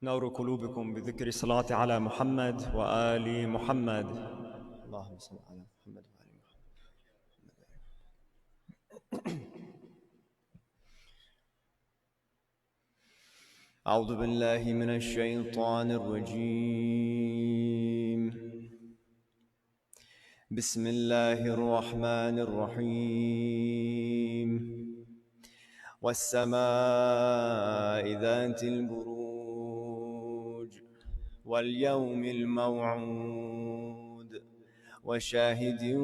نور قلوبكم بذكر الصلاة على محمد وآل محمد. اللهم صل على محمد وآل محمد. أعوذ بالله من الشيطان الرجيم. بسم الله الرحمن الرحيم. والسماء ذات البروج واليوم الموعود وشاهد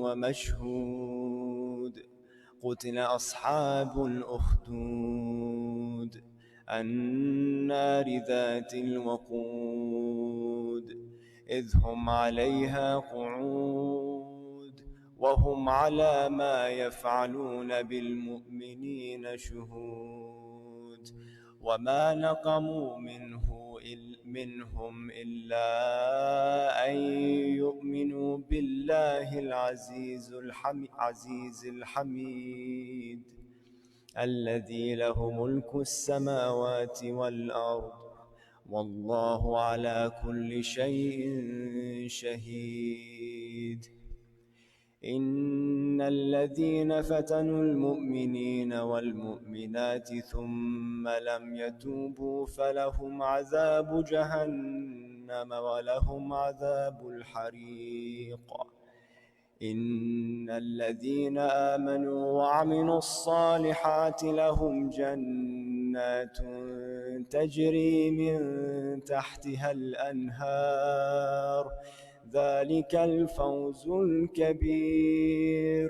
ومشهود. قتل أصحاب الأخدود النار ذات الوقود إذ هم عليها قعود وهم على ما يفعلون بالمؤمنين شهود. وما نقموا منهم إلا أن يؤمنوا بالله العزيز الحميد الذي له ملك السماوات والأرض والله على كل شيء شهيد. إن الذين فتنوا المؤمنين والمؤمنات ثم لم يتوبوا فلهم عذاب جهنم ولهم عذاب الحريق. إن الذين آمنوا وعملوا الصالحات لهم جنات تجري من تحتها الأنهار ذلك الفوز الكبير.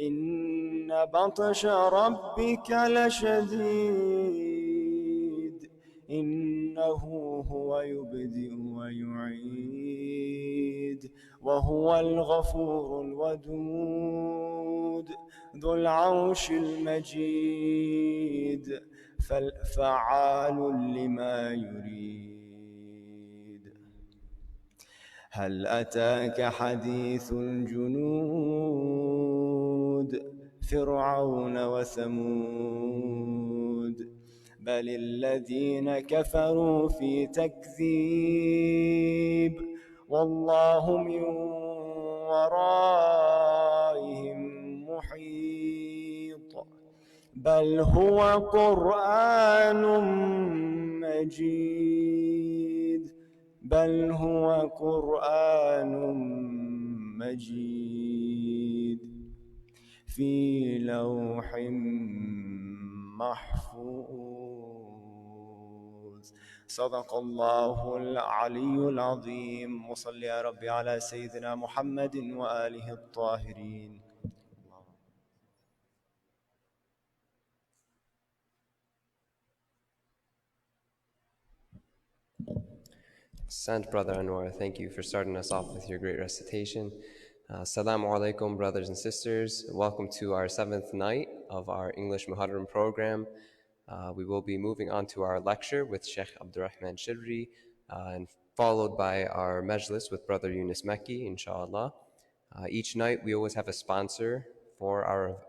إن بطش ربك لشديد إنه هو يبدئ ويعيد وهو الغفور الودود ذو العرش المجيد فعال لما يريد. هل أتاك حديث الجنود فرعون وثمود بل الذين كفروا في تكذيب والله من ورائهم محيط. بل هو قرآن مجيد في لوح محفوظ. صدق الله العلي العظيم. وصل يا ربي على سيدنا محمد وآله الطاهرين. Sent Brother Anwar, thank you for starting us off with your great recitation. Assalamu alaikum, brothers and sisters. Welcome to our 7th night of our English Muharram program. We will be moving on to our lecture with Sheikh Abdulrahman Chirri, and followed by our majlis with Brother Yunus Mekki, inshallah. Each night we always have a sponsor for our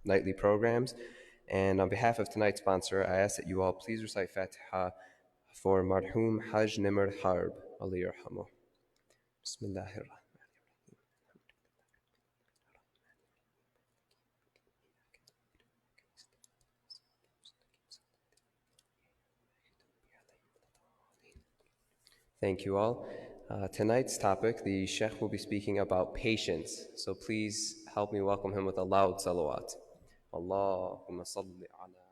nightly programs. And on behalf of tonight's sponsor, I ask that you all please recite Fatiha for Marhum Haj Nimr Harb, Allah yarhamuh. Bismillahirrahmanirrahim. Thank you all. Tonight's topic, the Sheikh will be speaking about patience. So please help me welcome him with a loud salawat. Allahumma salli ala Muhammad.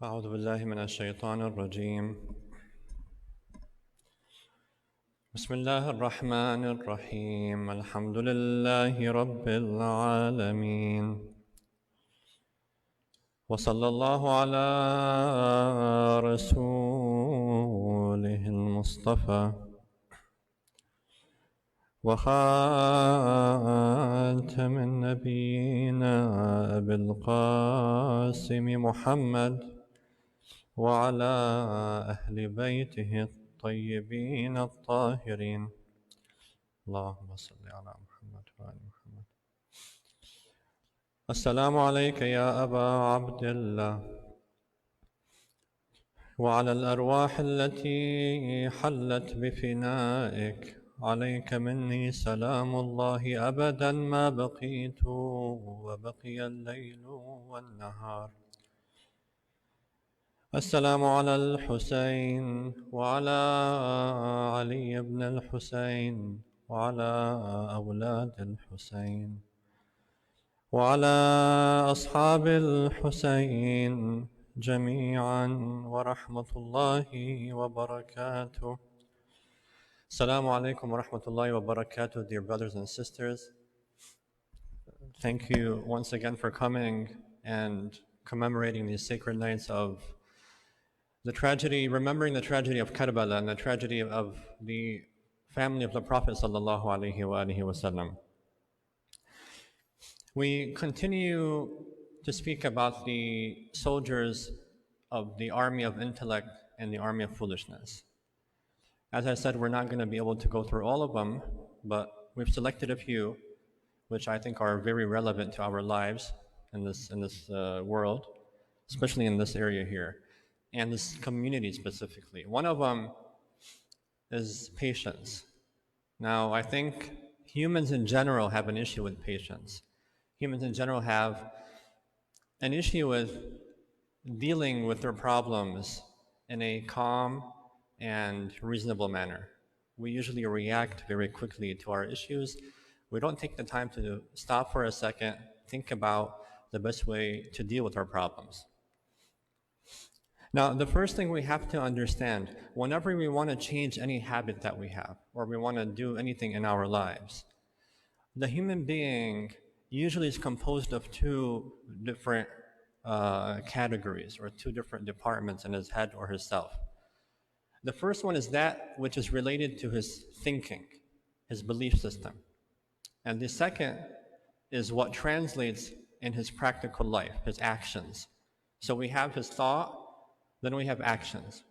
أعوذ بالله من الشيطان الرجيم. بسم الله الرحمن الرحيم. الحمد لله رب العالمين وصلى الله على رسوله المصطفى وخاتم النبيين أبي القاسم محمد وعلى أهل بيته الطيبين الطاهرين. اللهم صل على محمد وآل محمد. السلام عليك يا أبا عبد الله وعلى الأرواح التي حلت بفنائك. عليك مني سلام الله أبدا ما بقيت وبقي الليل والنهار. السلام على الحسين وعلى علي بن الحسين وعلى أولاد الحسين وعلى أصحاب الحسين جميعا ورحمة الله وبركاته. Assalamu alaikum wa rahmatullahi wa barakatuh, dear brothers and sisters. Thank you once again for coming and commemorating these sacred nights of the tragedy, remembering the tragedy of Karbala and the tragedy of the family of the Prophet sallallahu alaihi wasallam. We continue to speak about the soldiers of the army of intellect and the army of foolishness. As I said, we're not going to be able to go through all of them, but we've selected a few which I think are very relevant to our lives in this world, especially in this area here, and this community specifically. One of them is patience. Now, I think humans in general have an issue with patience. Humans in general have an issue with dealing with their problems in a calm and reasonable manner. We usually react very quickly to our issues. We don't take the time to stop for a second, think about the best way to deal with our problems. Now, the first thing we have to understand, whenever we want to change any habit that we have, or we want to do anything in our lives, the human being usually is composed of two different categories or two different departments in his head or his self. The first one is that which is related to his thinking, his belief system. And the second is what translates in his practical life, his actions. So we have his thought, then we have actions.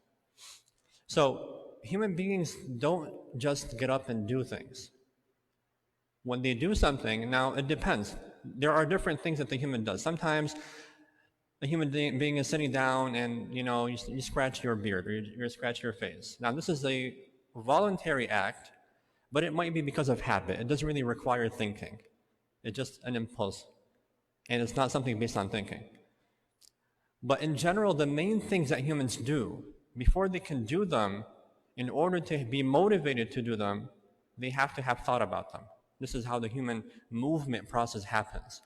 So human beings don't just get up and do things. When they do something, now it depends. There are different things that the human does. Sometimes a human being is sitting down and you scratch your beard or you scratch your face. Now this is a voluntary act, but it might be because of habit. It doesn't really require thinking. It's just an impulse, and it's not something based on thinking. But in general, the main things that humans do, before they can do them, in order to be motivated to do them, they have to have thought about them. This is how the human movement process happens.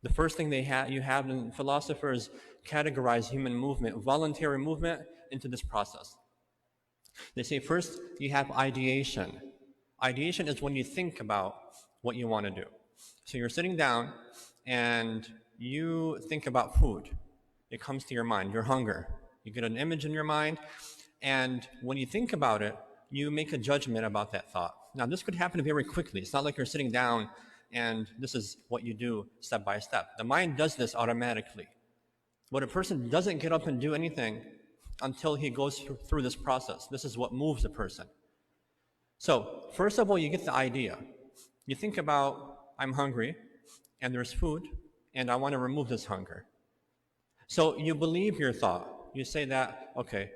The first thing you have in philosophers categorize human movement, voluntary movement, into this process. They say first you have ideation. Ideation is when you think about what you want to do. So you're sitting down and you think about food. It comes to your mind, your hunger. You get an image in your mind, and when you think about it, you make a judgment about that thought. Now, this could happen very quickly. It's not like you're sitting down and this is what you do step by step. The mind does this automatically. But a person doesn't get up and do anything until he goes through this process. This is what moves a person. So, first of all, you get the idea. You think about, I'm hungry, and there's food, and I want to remove this hunger. So you believe your thought. You say that, okay,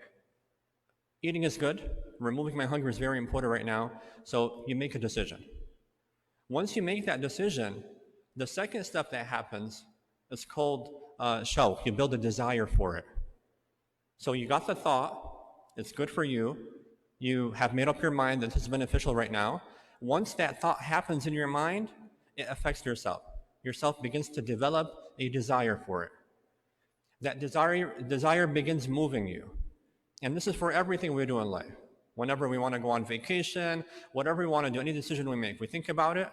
eating is good, removing my hunger is very important right now, so you make a decision. Once you make that decision, the second step that happens is called shawq. You build a desire for it. So you got the thought, it's good for you, you have made up your mind that this is beneficial right now. Once that thought happens in your mind, it affects yourself. Yourself begins to develop a desire for it. That desire begins moving you. And this is for everything we do in life. Whenever we want to go on vacation, whatever we want to do, any decision we make, we think about it,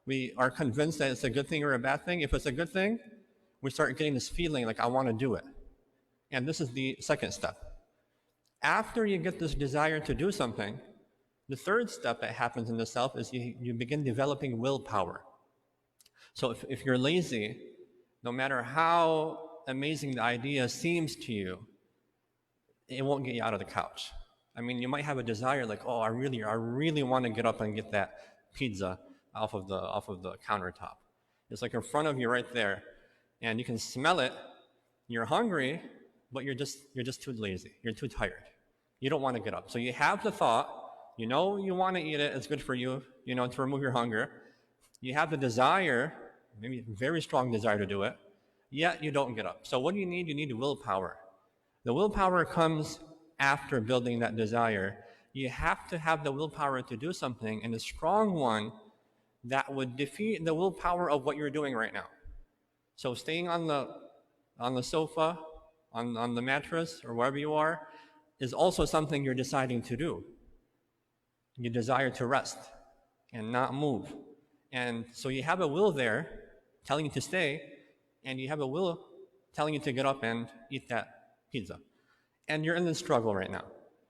we are convinced that it's a good thing or a bad thing. If it's a good thing, we start getting this feeling like, I want to do it. And this is the second step. After you get this desire to do something, The third step that happens in the self is you begin developing willpower. So if you're lazy, no matter how amazing the idea seems to you, it won't get you out of the couch. I mean, you might have a desire like, oh, I really want to get up and get that pizza off of the countertop. It's like in front of you right there, and you can smell it. You're hungry, but you're just too lazy. You're too tired. You don't want to get up. So you have the thought, you know you want to eat it. It's good for you, to remove your hunger. You have the desire, maybe a very strong desire to do it, yet you don't get up. So what do you need? You need willpower. The willpower comes after building that desire. You have to have the willpower to do something, and a strong one that would defeat the willpower of what you're doing right now. So staying on the sofa, on the mattress, or wherever you are, is also something you're deciding to do. You desire to rest and not move. And so you have a will there telling you to stay, and you have a will telling you to get up and eat that pizza. And you're in the struggle right now.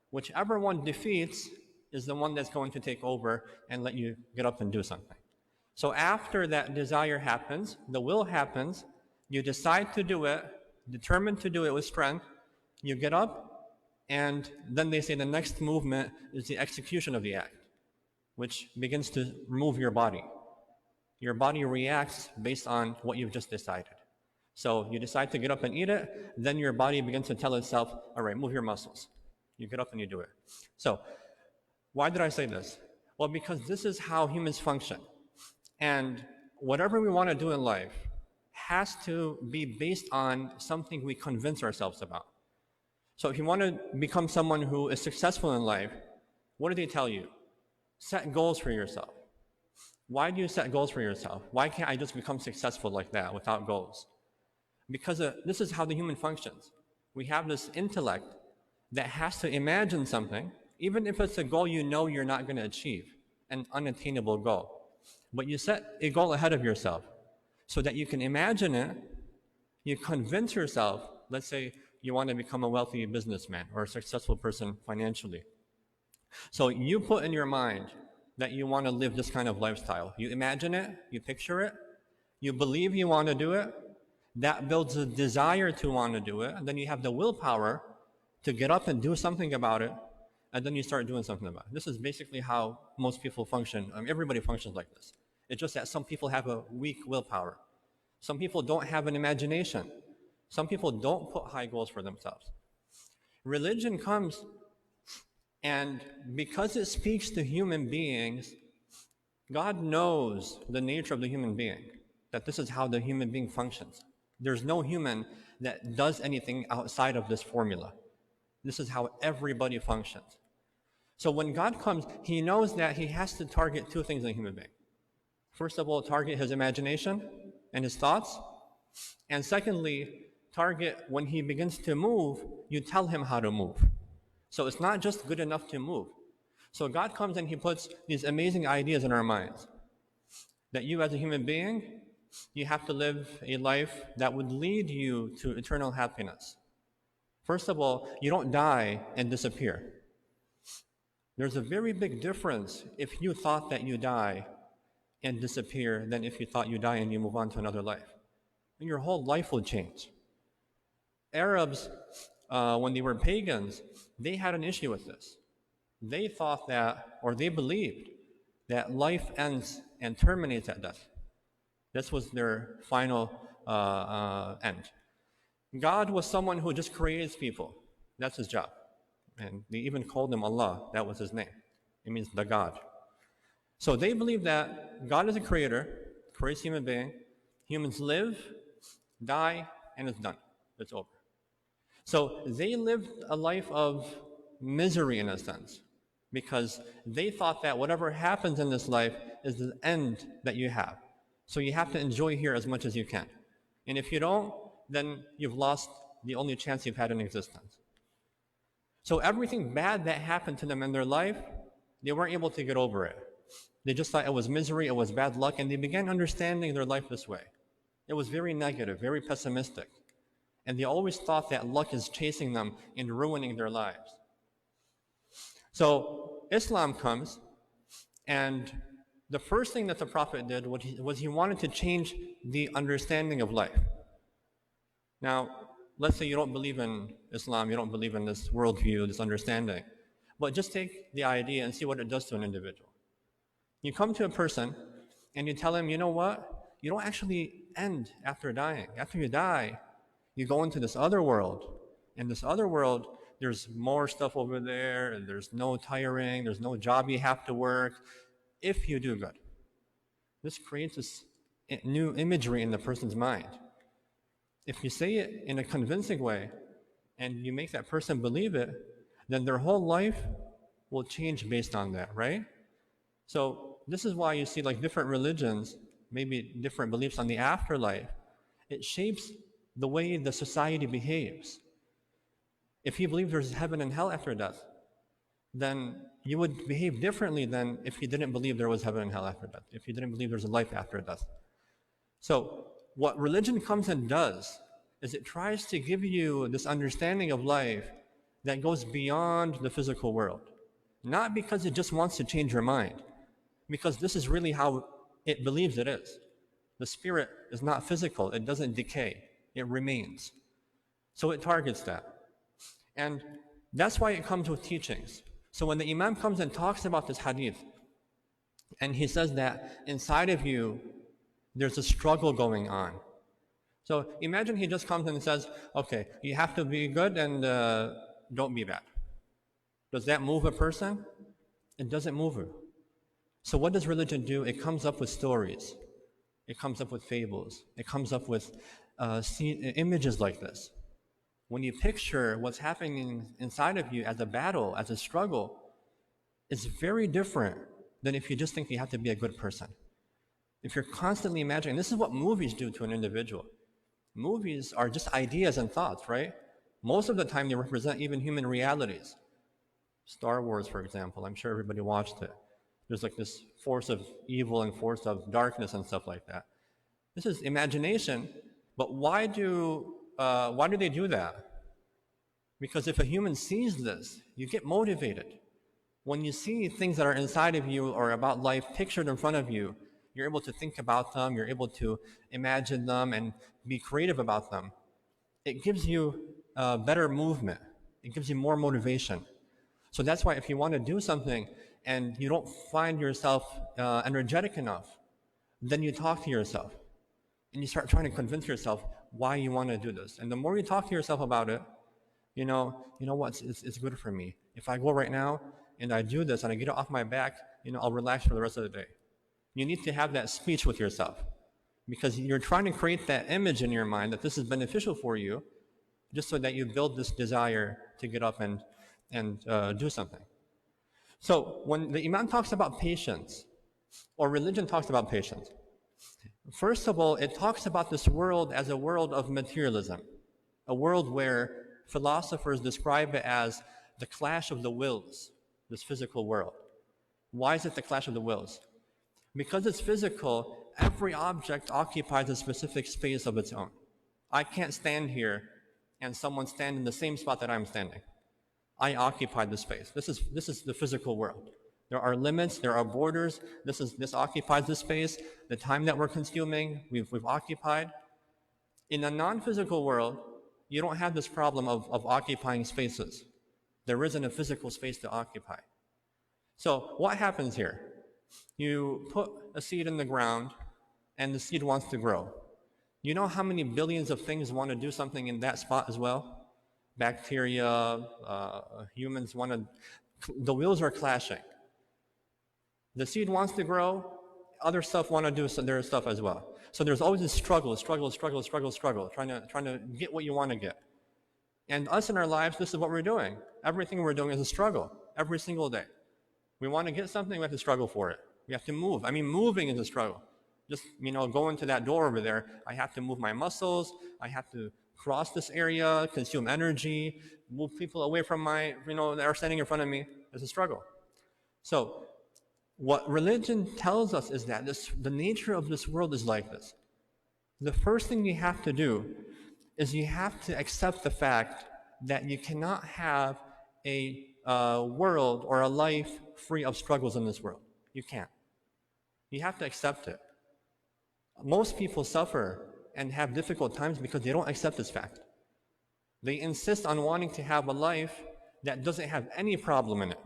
Whichever one defeats is the one that's going to take over and let you get up and do something. So after that desire happens, the will happens, you decide to do it, determined to do it with strength, you get up, and then they say the next movement is the execution of the act, which begins to move your body. Your body reacts based on what you've just decided. So you decide to get up and eat it, then your body begins to tell itself, all right, move your muscles. You get up and you do it. So why did I say this? Well, because this is how humans function. And whatever we want to do in life has to be based on something we convince ourselves about. So if you want to become someone who is successful in life, what do they tell you? Set goals for yourself. Why do you set goals for yourself? Why can't I just become successful like that without goals? Because this is how the human functions. We have this intellect that has to imagine something, even if it's a goal you know you're not going to achieve, an unattainable goal. But you set a goal ahead of yourself so that you can imagine it, you convince yourself, let's say you want to become a wealthy businessman or a successful person financially. So you put in your mind that you want to live this kind of lifestyle. You imagine it, you picture it, you believe you want to do it, that builds a desire to want to do it, and then you have the willpower to get up and do something about it, and then you start doing something about it. This is basically how most people function. Everybody functions like this. It's just that some people have a weak willpower. Some people don't have an imagination. Some people don't put high goals for themselves. Religion comes, and because it speaks to human beings, God knows the nature of the human being, that this is how the human being functions. There's no human that does anything outside of this formula. This is how everybody functions. So when God comes, he knows that he has to target two things in a human being. First of all, target his imagination and his thoughts. And secondly, target when he begins to move, you tell him how to move. So it's not just good enough to move. So God comes and he puts these amazing ideas in our minds. That you as a human being, you have to live a life that would lead you to eternal happiness. First of all, you don't die and disappear. There's a very big difference if you thought that you die and disappear than if you thought you die and you move on to another life. And your whole life will change. Arabs, when they were pagans, they had an issue with this. They thought that, or they believed, that life ends and terminates at death. This was their final end. God was someone who just creates people. That's his job. And they even called him Allah. That was his name. It means the God. So they believe that God is a creator, creates human being. Humans live, die, and it's done. It's over. So they lived a life of misery in a sense, because they thought that whatever happens in this life is the end that you have. So you have to enjoy here as much as you can. And if you don't, then you've lost the only chance you've had in existence. So everything bad that happened to them in their life, they weren't able to get over it. They just thought it was misery, it was bad luck, and they began understanding their life this way. It was very negative, very pessimistic. And they always thought that luck is chasing them and ruining their lives. So Islam comes, and the first thing that the Prophet did was he wanted to change the understanding of life. Now, let's say you don't believe in Islam, you don't believe in this worldview, this understanding, but just take the idea and see what it does to an individual. You come to a person and you tell him, you know what? You don't actually end after dying. After you die, you go into this other world. In this other world, there's more stuff over there, and there's no tiring, there's no job you have to work if you do good. This creates this new imagery in the person's mind. If you say it in a convincing way and you make that person believe it, then their whole life will change based on that, right? So this is why you see like different religions, maybe different beliefs on the afterlife. It shapes the way the society behaves. If you believe there's heaven and hell after death, then you would behave differently than if you didn't believe there was heaven and hell after death, if you didn't believe there's a life after death. So what religion comes and does is it tries to give you this understanding of life that goes beyond the physical world. Not because it just wants to change your mind, because this is really how it believes it is. The spirit is not physical, it doesn't decay, it remains. So it targets that. And that's why it comes with teachings. So when the Imam comes and talks about this hadith, and he says that inside of you, there's a struggle going on. So imagine he just comes and says, okay, you have to be good and don't be bad. Does that move a person? It doesn't move her. So what does religion do? It comes up with stories. It comes up with fables. It comes up with images like this. When you picture what's happening inside of you as a battle, as a struggle, it's very different than if you just think you have to be a good person. If you're constantly imagining, this is what movies do to an individual. Movies are just ideas and thoughts, right? Most of the time they represent even human realities. Star Wars, for example, I'm sure everybody watched it. There's like this force of evil and force of darkness and stuff like that. This is imagination, but why do they do that? Because if a human sees this, you get motivated. When you see things that are inside of you or about life pictured in front of you, you're able to think about them, you're able to imagine them and be creative about them. It gives you better movement. It gives you more motivation. So that's why if you want to do something and you don't find yourself energetic enough, then you talk to yourself and you start trying to convince yourself why you want to do this. And the more you talk to yourself about it, you know what, it's good for me. If I go right now and I do this and I get it off my back, I'll relax for the rest of the day. You need to have that speech with yourself because you're trying to create that image in your mind that this is beneficial for you just so that you build this desire to get up and do something. So when the Imam talks about patience, or religion talks about patience, first of all, it talks about this world as a world of materialism, a world where philosophers describe it as the clash of the wills, this physical world. Why is it the clash of the wills? Because it's physical, every object occupies a specific space of its own. I can't stand here and someone stand in the same spot that I'm standing. I occupy the space. This is the physical world. There are limits, there are borders. This occupies the space. The time that we're consuming, we've occupied. In a non-physical world, you don't have this problem of occupying spaces. There isn't a physical space to occupy. So what happens here? You put a seed in the ground and the seed wants to grow. You know how many billions of things want to do something in that spot as well? Bacteria, humans want to, the wheels are clashing. The seed wants to grow, other stuff want to do their stuff as well. So there's always this struggle, trying to get what you want to get. And us in our lives, this is what we're doing. Everything we're doing is a struggle, every single day. We want to get something, we have to struggle for it. We have to move. I mean, moving is a struggle. Just, going to that door over there, I have to move my muscles, I have to cross this area, consume energy, move people away from my, that are standing in front of me. It's a struggle. So what religion tells us is that the nature of this world is like this. The first thing you have to do is you have to accept the fact that you cannot have a world or a life free of struggles in this world. You can't. You have to accept it. Most people suffer and have difficult times because they don't accept this fact. They insist on wanting to have a life that doesn't have any problem in it.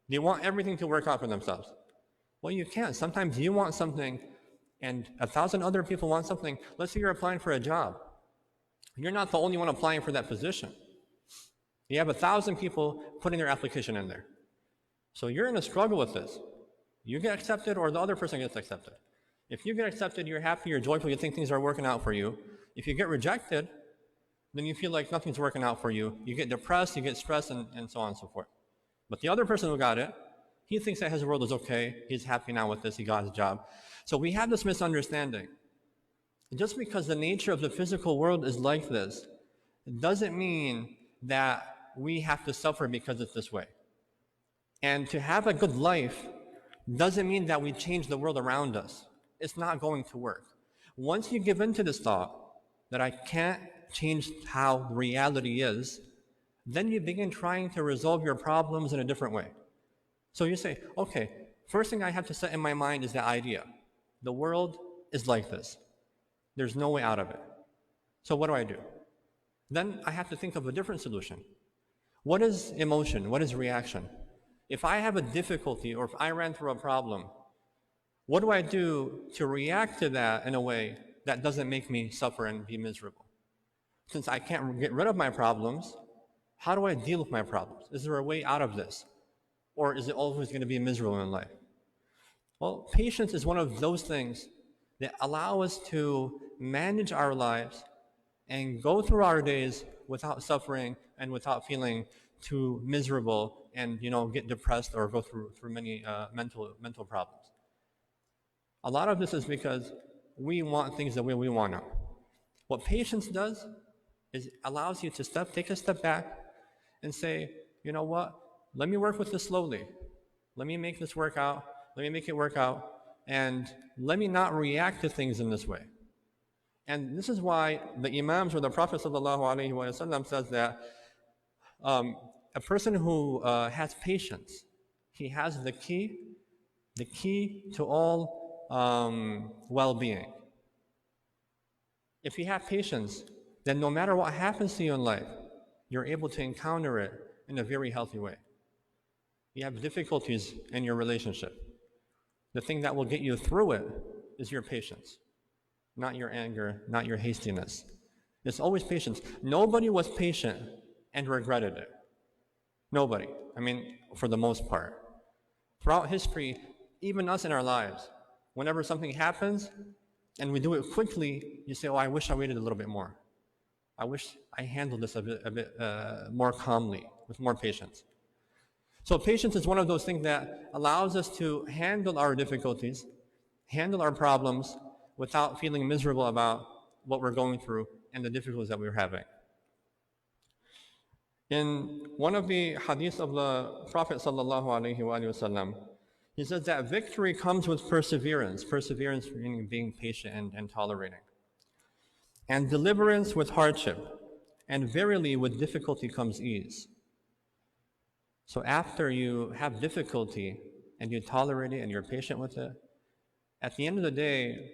They want everything to work out for themselves. Well, you can't. Sometimes you want something and 1,000 other people want something. Let's say you're applying for a job. You're not the only one applying for that position. You have 1,000 people putting their application in there. So you're in a struggle with this. You get accepted or the other person gets accepted. If you get accepted, you're happy, you're joyful, you think things are working out for you. If you get rejected, then you feel like nothing's working out for you. You get depressed, you get stressed, and so on and so forth. But the other person who got it, he thinks that his world is okay. He's happy now with this. He got his job. So we have this misunderstanding. Just because the nature of the physical world is like this, it doesn't mean that we have to suffer because it's this way. And to have a good life doesn't mean that we change the world around us. It's not going to work. Once you give in to this thought that I can't change how reality is, then you begin trying to resolve your problems in a different way. So you say, okay, first thing I have to set in my mind is the idea. The world is like this. There's no way out of it. So what do? Then I have to think of a different solution. What is emotion? What is reaction? If I have a difficulty or if I ran through a problem, what do I do to react to that in a way that doesn't make me suffer and be miserable? Since I can't get rid of my problems, how do I deal with my problems? Is there a way out of this? Or is it always going to be miserable in life? Well, patience is one of those things that allow us to manage our lives and go through our days without suffering and without feeling too miserable and get depressed or go through many mental problems. A lot of this is because we want things the way we want them. What patience does is allows you to take a step back and say, you know what? Let me work with this slowly. Let me make this work out. Let me make it work out. And let me not react to things in this way. And this is why the Imams or the Prophet ﷺ says that a person who has patience, he has the key to all well-being. If you have patience, then no matter what happens to you in life, you're able to encounter it in a very healthy way. You have difficulties in your relationship. The thing that will get you through it is your patience, not your anger, not your hastiness. It's always patience. Nobody was patient and regretted it. Nobody. I mean, for the most part. Throughout history, even us in our lives, whenever something happens and we do it quickly, you say, oh, I wish I waited a little bit more. I wish I handled this a bit more calmly, with more patience. So patience is one of those things that allows us to handle our difficulties, handle our problems without feeling miserable about what we're going through and the difficulties that we're having. In one of the hadiths of the Prophet ﷺ, he says that victory comes with perseverance. Perseverance meaning being patient and tolerating. And deliverance with hardship. And verily with difficulty comes ease. So after you have difficulty and you tolerate it and you're patient with it, at the end of the day,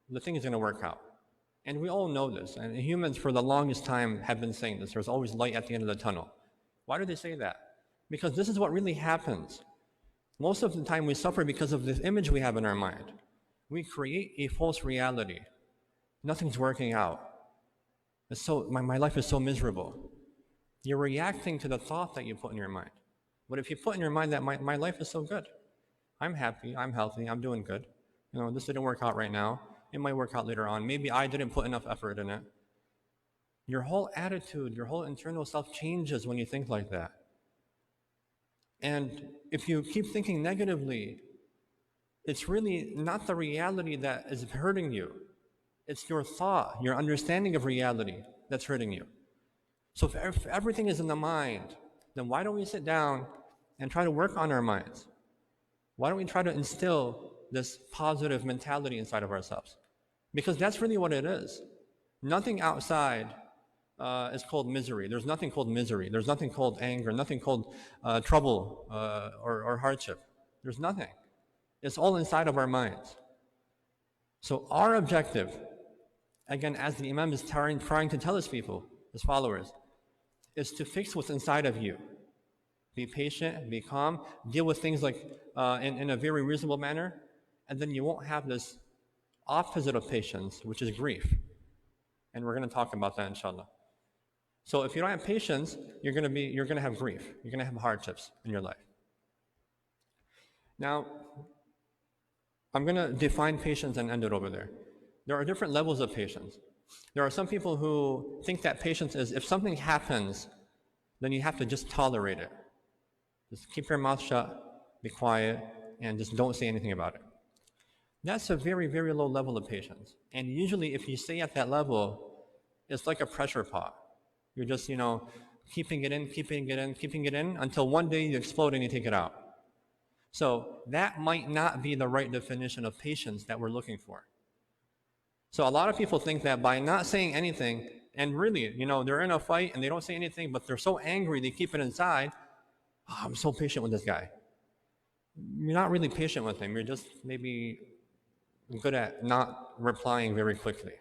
the thing is going to work out. And we all know this. And humans for the longest time have been saying this. There's always light at the end of the tunnel. Why do they say that? Because this is what really happens. Most of the time we suffer because of this image we have in our mind. We create a false reality. Nothing's working out. My life is so miserable. You're reacting to the thought that you put in your mind. But if you put in your mind that my life is so good, I'm happy, I'm healthy, I'm doing good. This didn't work out right now. It might work out later on. Maybe I didn't put enough effort in it. Your whole attitude, your whole internal self changes when you think like that. And if you keep thinking negatively, it's really not the reality that is hurting you. It's your thought, your understanding of reality that's hurting you. So if everything is in the mind, then why don't we sit down and try to work on our minds? Why don't we try to instill this positive mentality inside of ourselves? Because that's really what it is. Nothing outside is called misery. There's nothing called misery. There's nothing called anger, nothing called trouble or hardship. There's nothing. It's all inside of our minds. So our objective, again, as the Imam is trying to tell his people, his followers, is to fix what's inside of you. Be patient, be calm, deal with things like in a very reasonable manner, and then you won't have this opposite of patience, which is grief. And we're going to talk about that, inshallah. So if you don't have patience, you're going to have grief. You're going to have hardships in your life. Now, I'm going to define patience and end it over there. There are different levels of patience. There are some people who think that patience is if something happens, then you have to just tolerate it. Just keep your mouth shut, be quiet, and just don't say anything about it. That's a very, very low level of patience. And usually if you stay at that level, it's like a pressure pot. You're just, keeping it in until one day you explode and you take it out. So that might not be the right definition of patience that we're looking for. So a lot of people think that by not saying anything, and really, they're in a fight and they don't say anything, but they're so angry they keep it inside. Oh, I'm so patient with this guy. You're not really patient with him. You're just maybe good at not replying very quickly.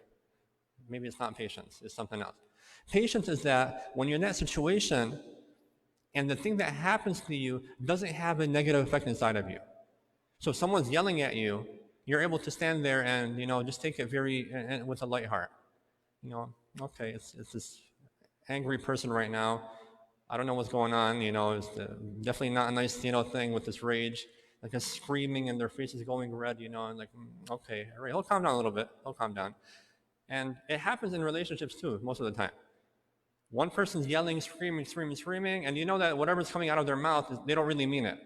Maybe it's not patience, it's something else. Patience is that when you're in that situation and the thing that happens to you doesn't have a negative effect inside of you. So if someone's yelling at you, you're able to stand there and just take it with a light heart. Okay, it's this angry person right now. I don't know what's going on. It's definitely not a nice thing with this rage, like a screaming and their face is going red. And like, okay, all right, he'll calm down a little bit. He'll calm down. And it happens in relationships too, most of the time. One person's yelling, screaming, and you know that whatever's coming out of their mouth, they don't really mean it.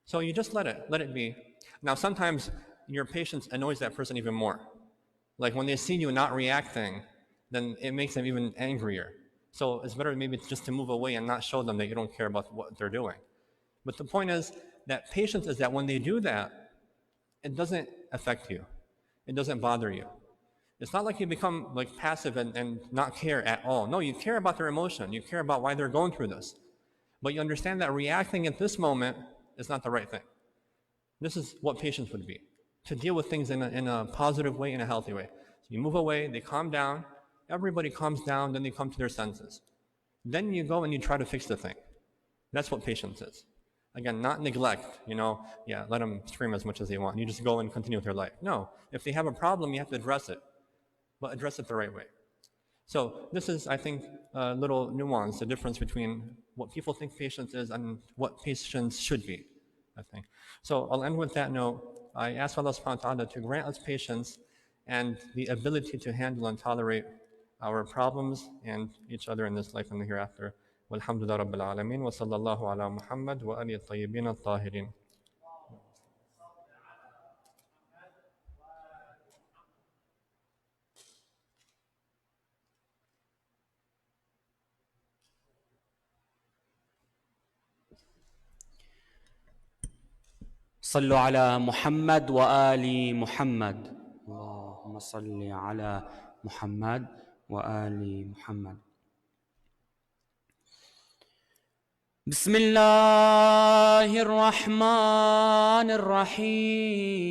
So you just let it be. Now, sometimes your patience annoys that person even more. Like when they see you not reacting, then it makes them even angrier. So it's better maybe just to move away and not show them that you don't care about what they're doing. But the point is that patience is that when they do that, it doesn't affect you. It doesn't bother you. It's not like you become like passive and not care at all. No, you care about their emotion. You care about why they're going through this. But you understand that reacting at this moment is not the right thing. This is what patience would be. To deal with things in a positive way, in a healthy way. So you move away, they calm down, everybody calms down, then they come to their senses. Then you go and you try to fix the thing. That's what patience is. Again, not neglect, let them scream as much as they want. You just go and continue with your life. No, if they have a problem, you have to address it, but address it the right way. So this is, I think, a little nuance, the difference between what people think patience is and what patience should be, I think. So I'll end with that note. I ask Allah subhanahu wa ta'ala to grant us patience and the ability to handle and tolerate our problems and each other in this life and the hereafter. Walhamdulillah Rabbil Alameen wa sallallahu ala Muhammad wa alihi at-tayyibin at-tahirin. صلوا على محمد وآل محمد اللهم صل على محمد وآل محمد بسم الله الرحمن الرحيم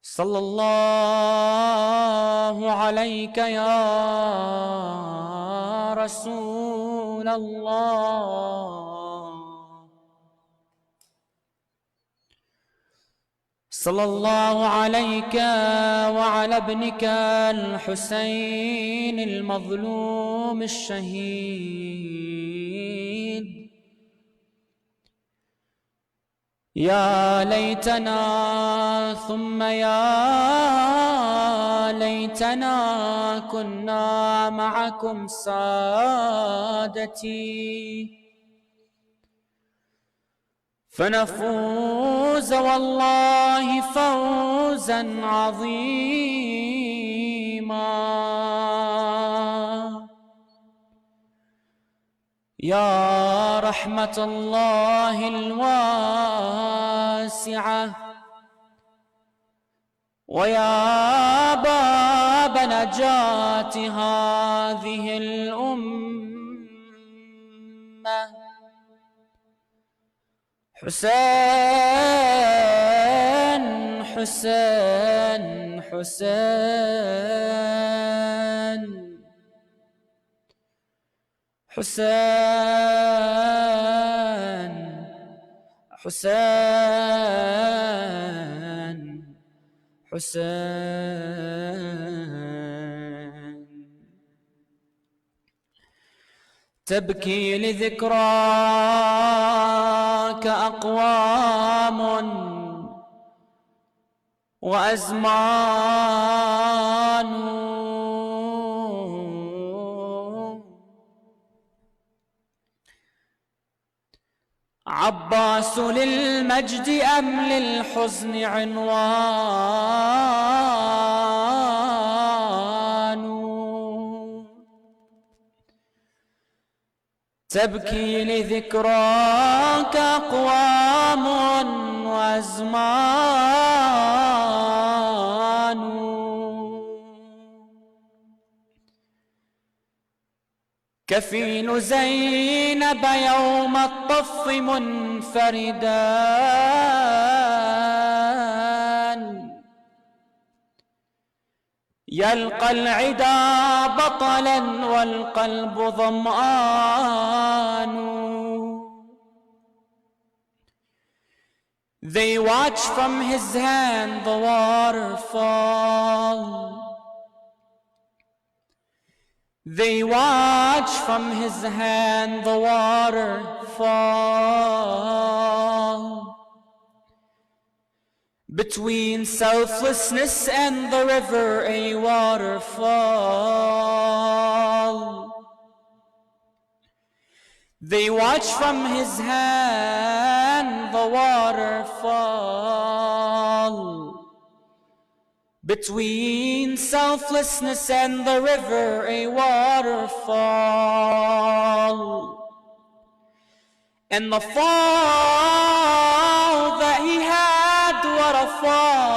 صلى الله عليك يا رسول الله صلى الله عليك وعلى ابنك الحسين المظلوم الشهيد يا ليتنا ثم يا ليتنا كنا معكم سادتي فنفوز والله فوزا عظيما يا رحمة الله الواسعة ويا باب نجاة هذه الأمة حسين حسين حسين حسين حسين حسين تبكي لذكراك أقوام وأزمان عباس للمجد أم للحزن عنوان تبكي لذكراك أقوام وأزمان كفيل زينب يوم الطف منفردان يلقى العدا بطلا والقلب ظمآن They watch from his hand the waterfall. They watch from his hand the waterfall. Between selflessness and the river, a waterfall. They watch from his hand the waterfall. Between selflessness and the river, a waterfall. And the fall that he had, what a fall.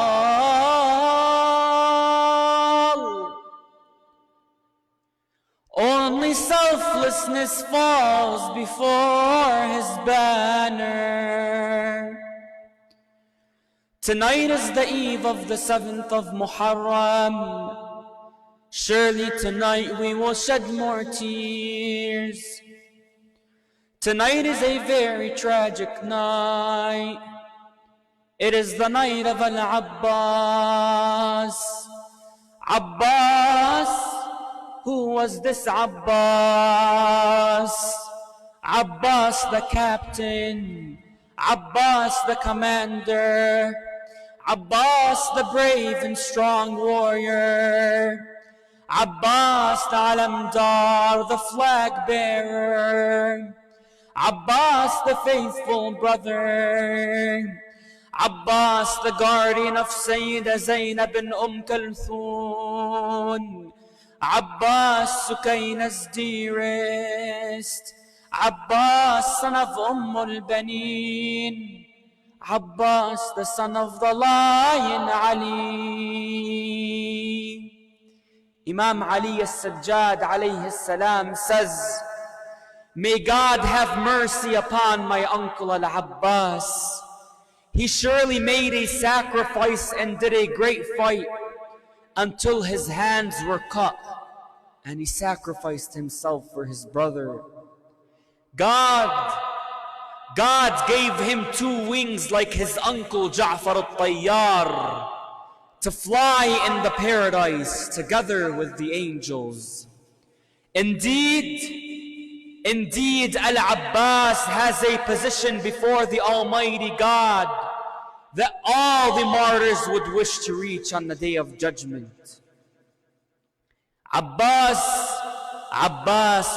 Only selflessness falls before his banner. Tonight is the eve of the 7th of Muharram. Surely tonight we will shed more tears. Tonight is a very tragic night. It is the night of Al-Abbas. Abbas, who was this Abbas? Abbas the captain, Abbas the commander, Abbas the brave and strong warrior, Abbas the alamdar, the flag bearer, Abbas the faithful brother, Abbas the guardian of Sayyida Zainab bin Kulthum, Abbas Sukaina's dearest, Abbas son of al-Baneen, Abbas the son of the lion Ali. Imam Ali as-Sajjad alayhi salam says, may God have mercy upon my uncle Al-Abbas. He surely made a sacrifice and did a great fight until his hands were cut, and he sacrificed himself for his brother. God gave him 2 wings like his uncle Ja'far al-Tayyar to fly in the paradise together with the angels. Indeed, Al-Abbas has a position before the Almighty God that all the martyrs would wish to reach on the Day of Judgment. Abbas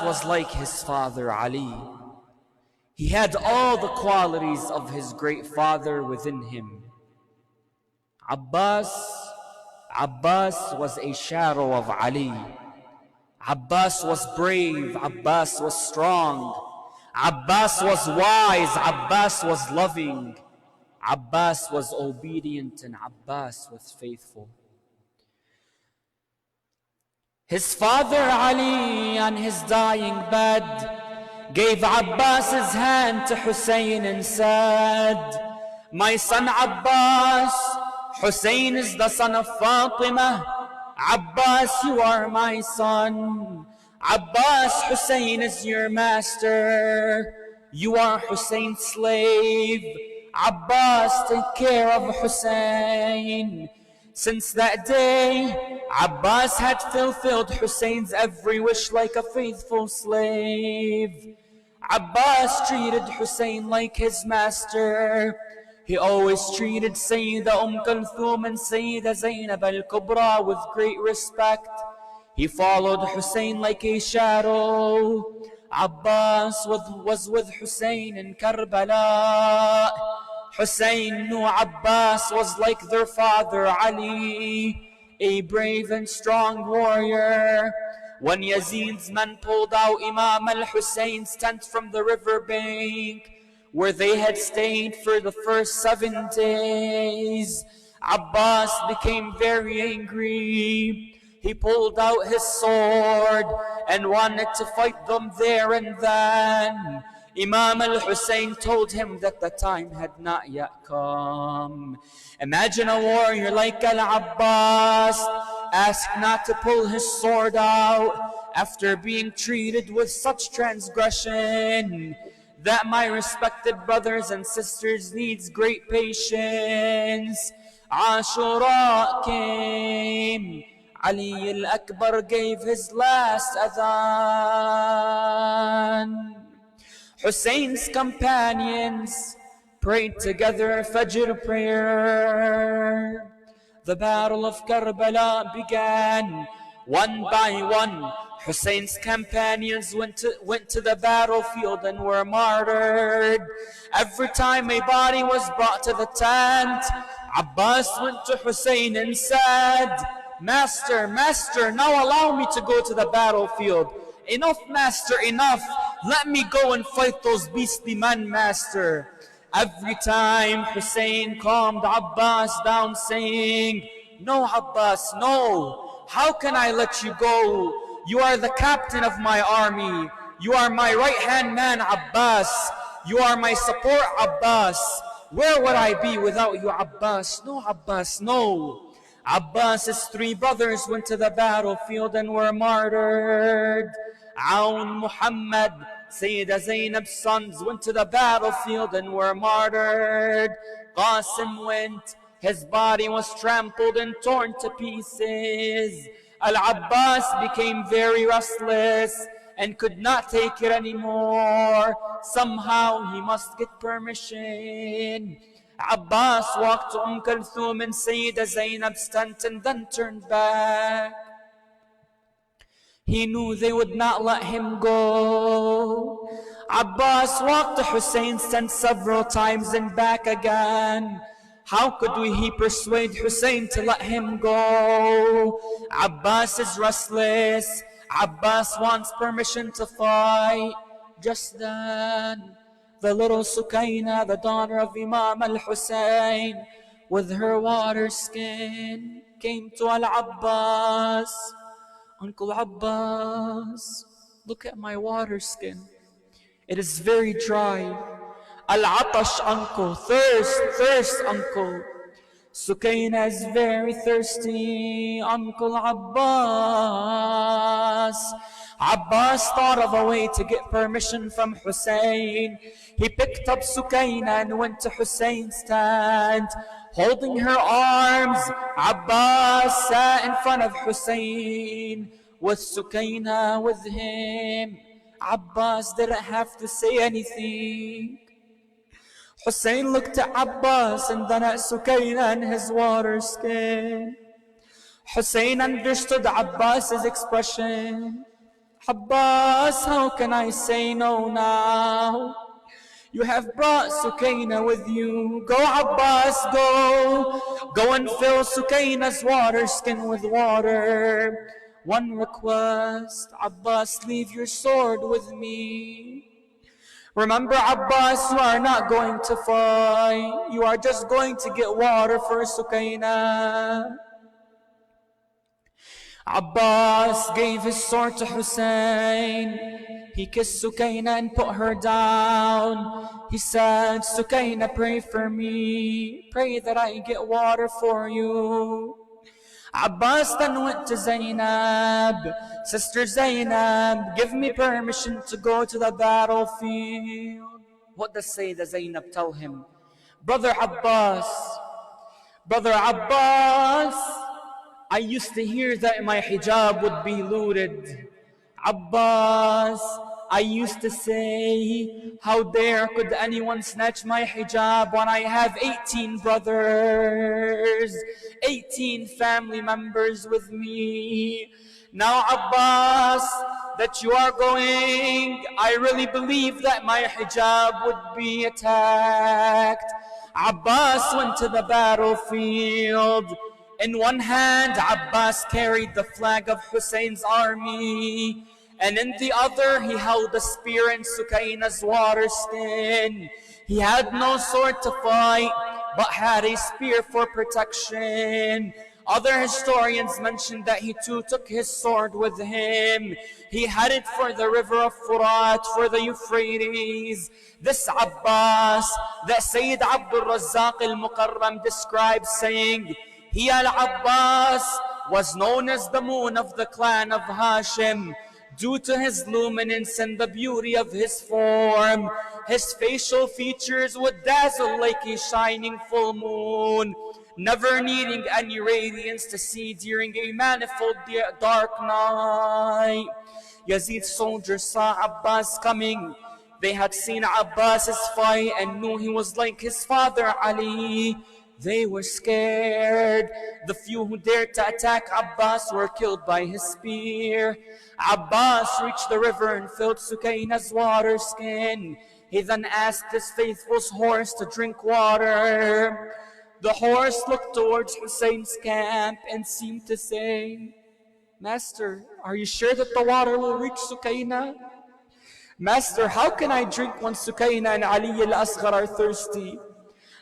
was like his father Ali. He had all the qualities of his great father within him. Abbas was a shadow of Ali. Abbas was brave, Abbas was strong, Abbas was wise, Abbas was loving, Abbas was obedient and Abbas was faithful. His father Ali on his dying bed gave Abbas his hand to Hussein and said, "My son Abbas, Hussein is the son of Fatima. Abbas, you are my son. Abbas, Hussein is your master. You are Hussein's slave. Abbas, take care of Hussein." Since that day, Abbas had fulfilled Hussein's every wish like a faithful slave. Abbas treated Hussein like his master. He always treated Sayyida Kulthum and Sayyida Zainab al-Kubra with great respect. He followed Hussein like a shadow. Abbas was with Hussein in Karbala. Hussein knew Abbas was like their father Ali, a brave and strong warrior. When Yazid's men pulled out Imam al-Hussein's tent from the riverbank, where they had stayed for the first 7 days, Abbas became very angry. He pulled out his sword and wanted to fight them there and then. Imam al-Hussein told him that the time had not yet come. Imagine a warrior like Al-Abbas asked not to pull his sword out after being treated with such transgression. That, my respected brothers and sisters, needs great patience. Ashura came. Ali al-Akbar gave his last adhan. Hussein's companions prayed together Fajr prayer. The battle of Karbala began. One by one, Hussein's companions went to the battlefield and were martyred. Every time a body was brought to the tent, Abbas went to Hussein and said, Master, now allow me to go to the battlefield. Enough, Master, enough. Let me go and fight those beastly men, Master. Every time Hussein calmed Abbas down, saying, No, Abbas, no. How can I let you go? You are the captain of my army. You are my right-hand man, Abbas. You are my support, Abbas. Where would I be without you, Abbas? No, Abbas, no. Abbas's 3 brothers went to the battlefield and were martyred. Aoun, Muhammad, Sayyida Zainab's sons went to the battlefield and were martyred. Qasim went. His body was trampled and torn to pieces. Al-Abbas became very restless and could not take it anymore. Somehow he must get permission. Abbas walked to Kulthum and Sayyida Zainab's tent and then turned back. He knew they would not let him go. Abbas walked to Hussein's tent several times and back again. How could he persuade Hussein to let him go? Abbas is restless. Abbas wants permission to fight. Just then, the little Sukaina, the daughter of Imam al-Hussein, with her water skin, came to Al-Abbas. Uncle Abbas, look at my water skin. It is very dry. Al-Atash, uncle. Thirst, uncle. Sukaina is very thirsty, Uncle Abbas. Abbas thought of a way to get permission from Hussein. He picked up Sukaina and went to Hussein's tent. Holding her arms, Abbas sat in front of Hussein with Sukaina with him. Abbas didn't have to say anything. Hussein looked at Abbas and then at Sukaina and his water skin. Hussein understood Abbas's expression. Abbas, how can I say no now? You have brought Sukaina with you. Go, Abbas, go. Go and fill Sukaina's water skin with water. One request, Abbas, leave your sword with me. Remember, Abbas, you are not going to fight. You are just going to get water for Sukaina. Abbas gave his sword to Hussein. He kissed Sukaina and put her down. He said, Sukaina, pray for me. Pray that I get water for you. Abbas then went to Zainab. Sister Zainab, give me permission to go to the battlefield. What does Sayyidah Zainab tell him? Brother Abbas, I used to hear that my hijab would be looted. Abbas, I used to say, how dare could anyone snatch my hijab when I have 18 brothers, 18 family members with me. Now Abbas, that you are going, I really believe that my hijab would be attacked. Abbas went to the battlefield. In one hand, Abbas carried the flag of Hussein's army, and in the other, he held a spear in Sukaina's water skin. He had no sword to fight, but had a spear for protection. Other historians mention that he too took his sword with him. He headed for the river of Furat, for the Euphrates. This Abbas, that Sayyid Abdul Razzaq al-Mukarram describes, saying, he, Al-Abbas, was known as the moon of the clan of Hashim, due to his luminance and the beauty of his form. His facial features would dazzle like a shining full moon, never needing any radiance to see during a manifold dark night. Yazid's soldiers saw Abbas coming. They had seen Abbas's fight and knew he was like his father Ali. They were scared. The few who dared to attack Abbas were killed by his spear. Abbas reached the river and filled Sukaina's water skin. He then asked his faithful horse to drink water. The horse looked towards Hussein's camp and seemed to say, Master, are you sure that the water will reach Sukaina? Master, how can I drink when Sukaina and Ali al-Asghar are thirsty?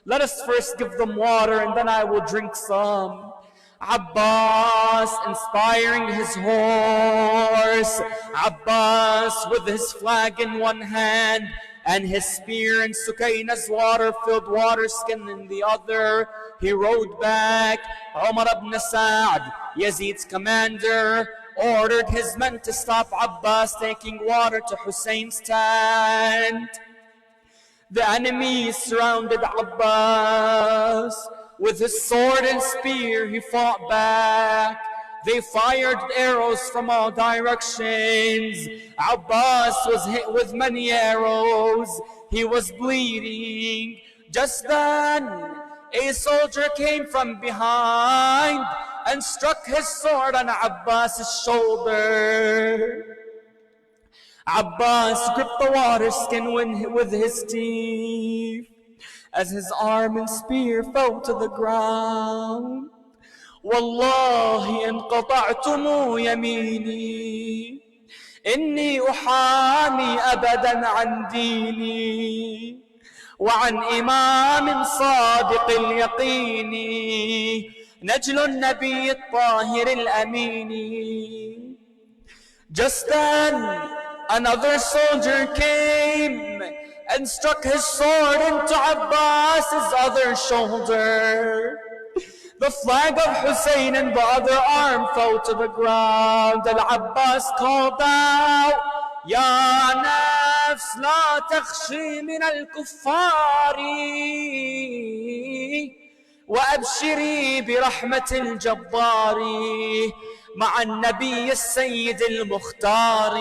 Let us first give them water and then I will drink some. Abbas inspiring his horse. Abbas with his flag in one hand and his spear and Sukaina's water-filled water skin in the other. He rode back. Umar ibn Sa'd, Yazid's commander, ordered his men to stop Abbas taking water to Hussein's tent. The enemy surrounded Abbas. With his sword and spear, he fought back. They fired arrows from all directions. Abbas was hit with many arrows. He was bleeding. Just then, a soldier came from behind and struck his sword on Abbas's shoulder. Abbas gripped the water skin with his teeth as his arm and spear fell to the ground. والله إن قطعتم يميني إني أحامي أبدا عن ديني وعن إمام صادق اليقين نجل النبي الطاهر الأمين. Just then, another soldier came and struck his sword into Abbas's other shoulder. The flag of Hussein and the other arm fell to the ground. Al-Abbas called out, Ya nafs la takhshi min al-kuffari wa abshiri bi rahmat al-jabbari مع النبي السيد المختار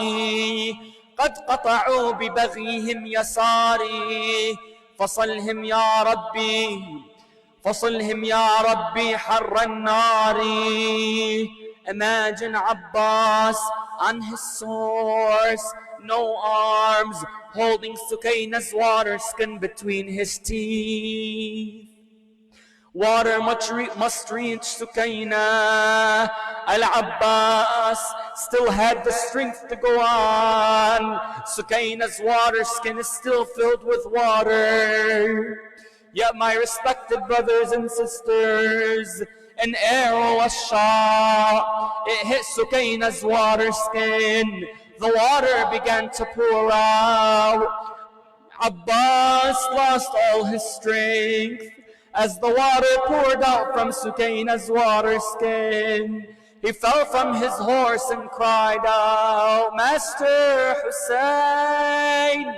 قد قطعوا ببغيهم يساري فصلهم يا ربي حر النار. Imagine Abbas on his horse, no arms, holding Sukaina's water skin between his teeth. Water must reach Sukaina. Al-Abbas still had the strength to go on. Sukaina's water skin is still filled with water. Yet, my respected brothers and sisters, an arrow was shot. It hit Sukaina's water skin. The water began to pour out. Abbas lost all his strength as the water poured out from Sukaina's water skin. He fell from his horse and cried out, Master Hussein,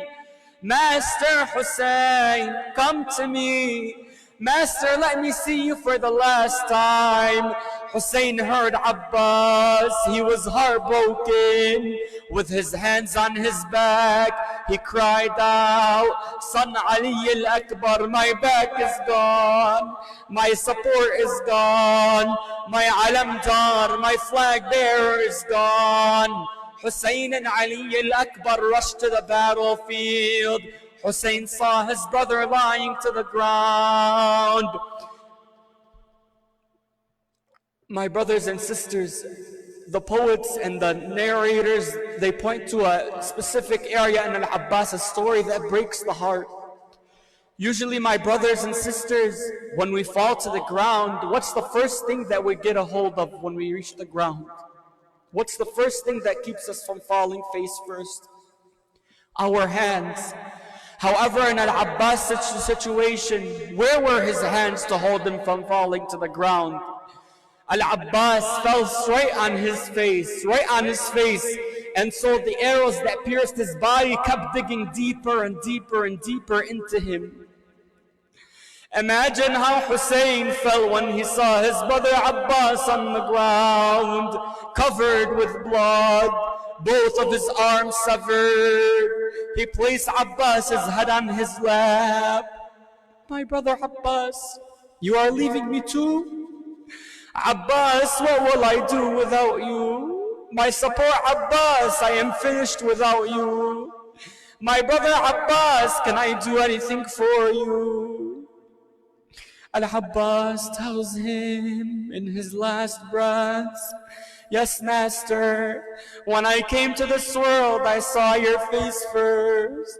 Master Hussein, come to me. Master, let me see you for the last time. Hussein heard Abbas. He was heartbroken. With his hands on his back, he cried out, Son Ali al-Akbar, my back is gone. My support is gone. My alamdar, my flag bearer is gone. Hussein and Ali al-Akbar rushed to the battlefield. Hussein saw his brother lying to the ground. My brothers and sisters, the poets and the narrators, they point to a specific area in Al-Abbas' story that breaks the heart. Usually, my brothers and sisters, when we fall to the ground, what's the first thing that we get a hold of when we reach the ground? What's the first thing that keeps us from falling face first? Our hands. However, in Al-Abbas' situation, where were his hands to hold him from falling to the ground? Al-Abbas fell straight on his face, and so the arrows that pierced his body kept digging deeper and deeper and deeper into him. Imagine how Hussein felt when he saw his brother Abbas on the ground, covered with blood, both of his arms severed. He placed Abbas's head on his lap. My brother Abbas, you are leaving me too? Abbas, what will I do without you? My support, Abbas, I am finished without you. My brother Abbas, can I do anything for you? Al-Abbas tells him in his last breaths, yes, Master, when I came to this world, I saw your face first.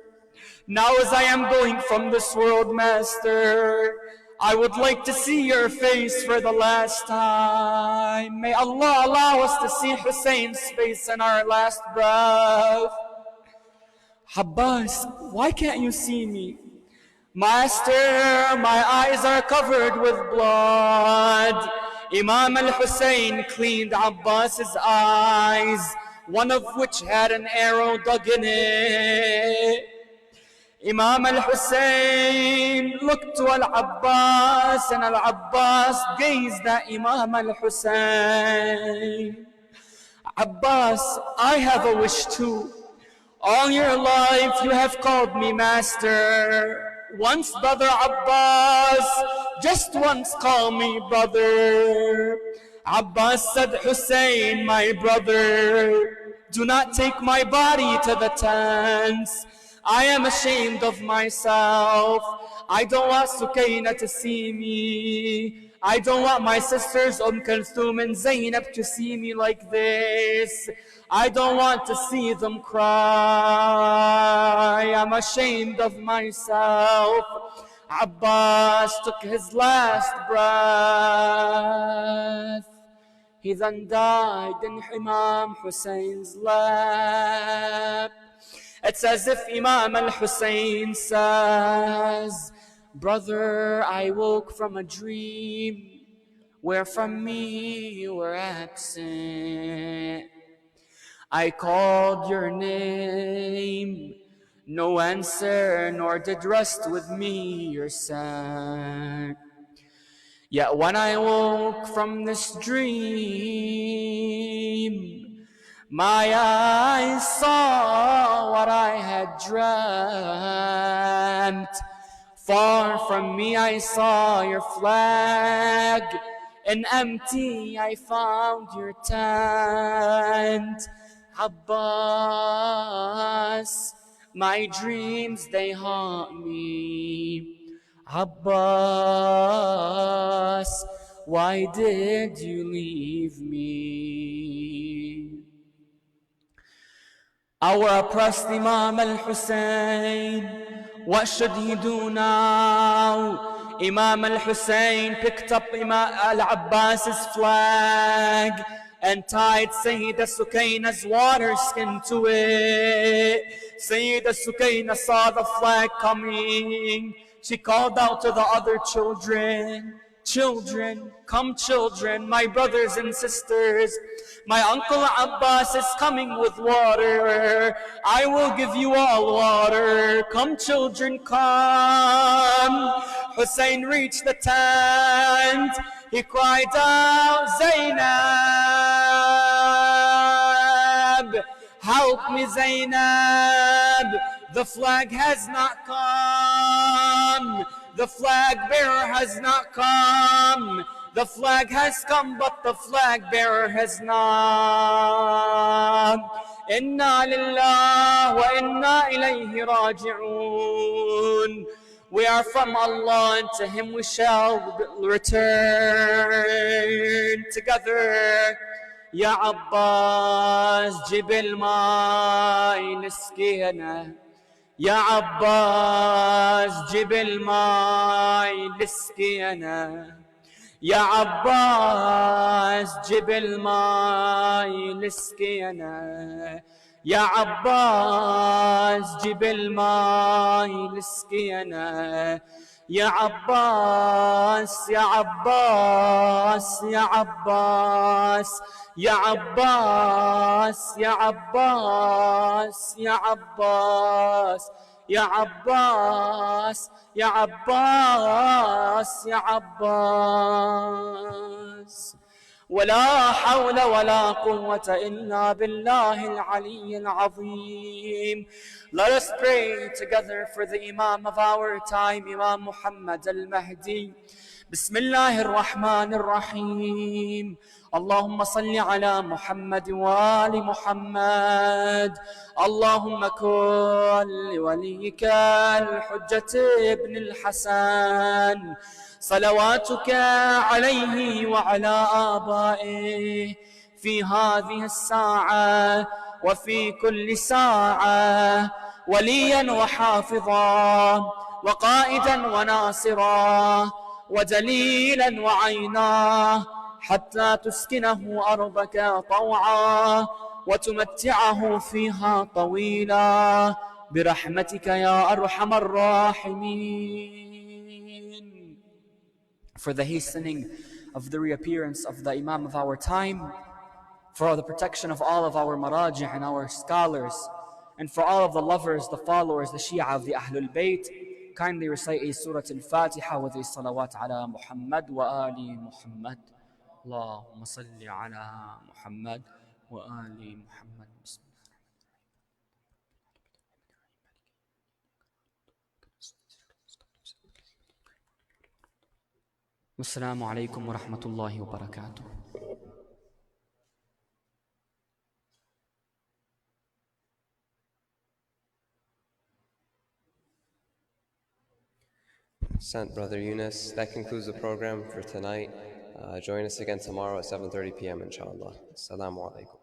Now as I am going from this world, Master, I would like to see your face for the last time. May Allah allow us to see Hussein's face in our last breath. Abbas, why can't you see me? Master, my eyes are covered with blood. Imam al-Hussein cleaned Abbas's eyes, one of which had an arrow dug in it. Imam al-Hussein looked to Al-Abbas, and Al-Abbas gazed at Imam al-Hussein. Abbas, I have a wish too. All your life you have called me master. Once, brother Abbas, just once call me brother. Abbas said, Hussein, my brother, do not take my body to the tents. I am ashamed of myself. I don't want Sukaina to see me. I don't want my sisters Kulthum and Zainab to see me like this. I don't want to see them cry. I'm ashamed of myself. Abbas took his last breath. He then died in Imam Hussein's lap. It's as if Imam al-Hussein says, brother, I woke from a dream where from me you were absent. I called your name, no answer, nor did rest with me your scent. Yet when I woke from this dream, my eyes saw what I had dreamt. Far from me I saw your flag, and empty I found your tent. Abbas, my dreams they haunt me. Abbas, why did you leave me? Our oppressed Imam al-Hussein, what should he do now? Imam al-Hussein picked up Imam al-Abbas's flag and tied Sayyidah Sukaina's water skin to it. Sayyidah Sukaina saw the flag coming. She called out to the other children, "Children, come children, my brothers and sisters. My uncle Abbas is coming with water. I will give you all water. Come children, come." Hussein reached the tent. He cried out, "Zainab, help me Zainab. The flag has not come. The flag bearer has not come. The flag has come, but the flag bearer has not. Inna lillah wa inna ilayhi raji'un." We are from Allah, and to Him we shall return. Together, Ya Abbas, Jibil Mai Niskiyana. Ya Abbas, Jibil Mai Niskiyana. Ya Abbas, Jibil Mai Niskiyana. Ya Abbas, Jibil Mai Niskiyana. Ya Abbas, Ya Abbas, Ya Abbas, Ya Abbas, Ya Abbas, Ya Abbas, Ya Abbas, Ya Abbas, Ya Abbas. ولا حول ولا قوة إلا بالله العلي العظيم. Let us pray together for the Imam of our time, Imam Muhammad al-Mahdi. بسم الله الرحمن الرحيم. اللهم صل على محمد وآل محمد. اللهم كن لوليك الحجة ابن الحسن صلواتك عليه وعلى آبائه في هذه الساعة وفي كل ساعة وليا وحافظا وقائدا وناصرا ودليلا وعينا حتى تسكنه أرضك طوعا وتمتعه فيها طويلا برحمتك يا أرحم الراحمين. For the hastening of the reappearance of the Imam of our time, for the protection of all of our maraji' and our scholars, and for all of the lovers, the followers, the Shia of the Ahlul Bayt, kindly recite a Surah Al-Fatiha with a salawat ala Muhammad wa ali Muhammad. Allahumma salli ala Muhammad wa ali Muhammad. Assalamu alaikum wa rahmatullahi wa barakatuh. Sant Brother Yunus, that concludes the program for tonight. Join us again tomorrow at 7:30 p.m. inshallah. Assalamu alaikum.